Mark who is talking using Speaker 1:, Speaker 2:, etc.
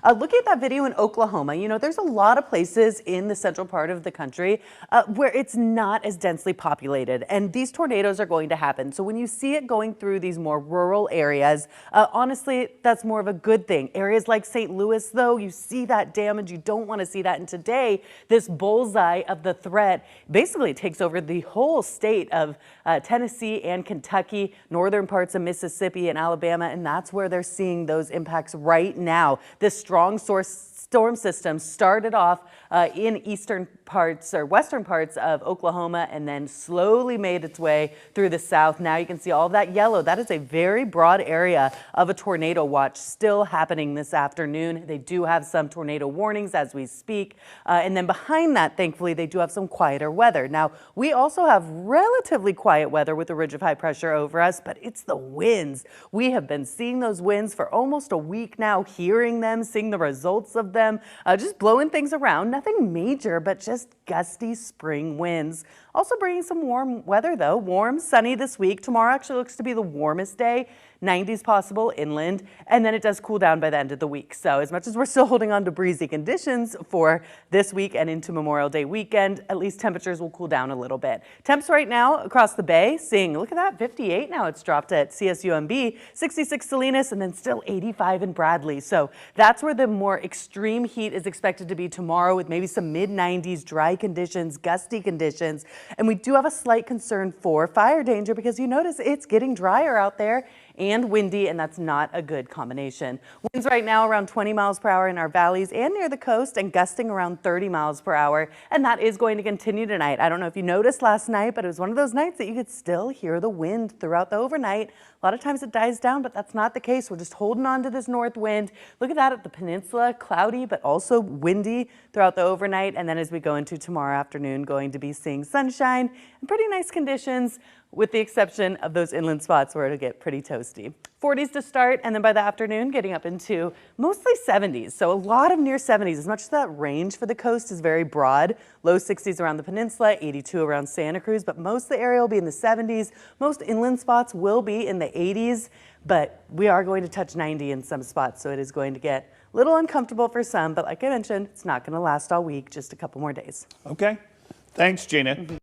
Speaker 1: Looking at that video in Oklahoma, there's a lot of places in the central part of the country where it's not as densely populated, and these tornadoes are going to happen. So when you see it going through these more rural areas, honestly, that's more of a good thing. Areas like St. Louis, though, you see that damage. You don't want to see that. And today, this bullseye of the threat basically takes over the whole state of Tennessee and Kentucky, northern parts of Mississippi and Alabama, and that's where they're seeing those impacts right now. This strong storm system started off in eastern parts or western parts of Oklahoma and then slowly made its way through the south. Now you can see all of that yellow. That is a very broad area of a tornado watch still happening this afternoon. They do have some tornado warnings as we speak. And then behind that, thankfully, they do have some quieter weather. Now, we also have relatively quiet weather with a ridge of high pressure over us, but it's the winds. We have been seeing those winds for almost a week now, hearing them, seeing the results of them, just blowing things around. Nothing major, but just gusty spring winds. Also bringing some warm weather, though. Warm, sunny this week. Tomorrow actually looks to be the warmest day. 90s possible inland, and then it does cool down by the end of the week. So as much as we're still holding on to breezy conditions for this week and into Memorial Day weekend, at least temperatures will cool down a little bit. Temps right now across the bay, seeing, look at that, 58 now it's dropped at CSUMB, 66 Salinas, and then still 85 in Bradley. So that's where the more extreme heat is expected to be tomorrow, with maybe some mid-90s dry conditions, gusty conditions. And we do have a slight concern for fire danger because you notice it's getting drier out there and windy, and that's not a good combination. Winds right now around 20 miles per hour in our valleys and near the coast, and gusting around 30 miles per hour. And that is going to continue tonight. I don't know if you noticed last night, but it was one of those nights that you could still hear the wind throughout the overnight. A lot of times it dies down, but that's not the case. We're just holding on to this north wind. Look at that at the peninsula, cloudy, but also windy throughout the overnight. And then as we go into tomorrow afternoon, going to be seeing sunshine and pretty nice conditions, with the exception of those inland spots where it'll get pretty toasty. 40s to start, and then by the afternoon, getting up into mostly 70s. So a lot of near 70s, as much as that range for the coast is very broad. Low 60s around the peninsula, 82 around Santa Cruz, but most of the area will be in the 70s. Most inland spots will be in the 80s, but we are going to touch 90 in some spots, so it is going to get a little uncomfortable for some, but like I mentioned, it's not going to last all week, just a couple more days.
Speaker 2: Okay. Thanks, Gina.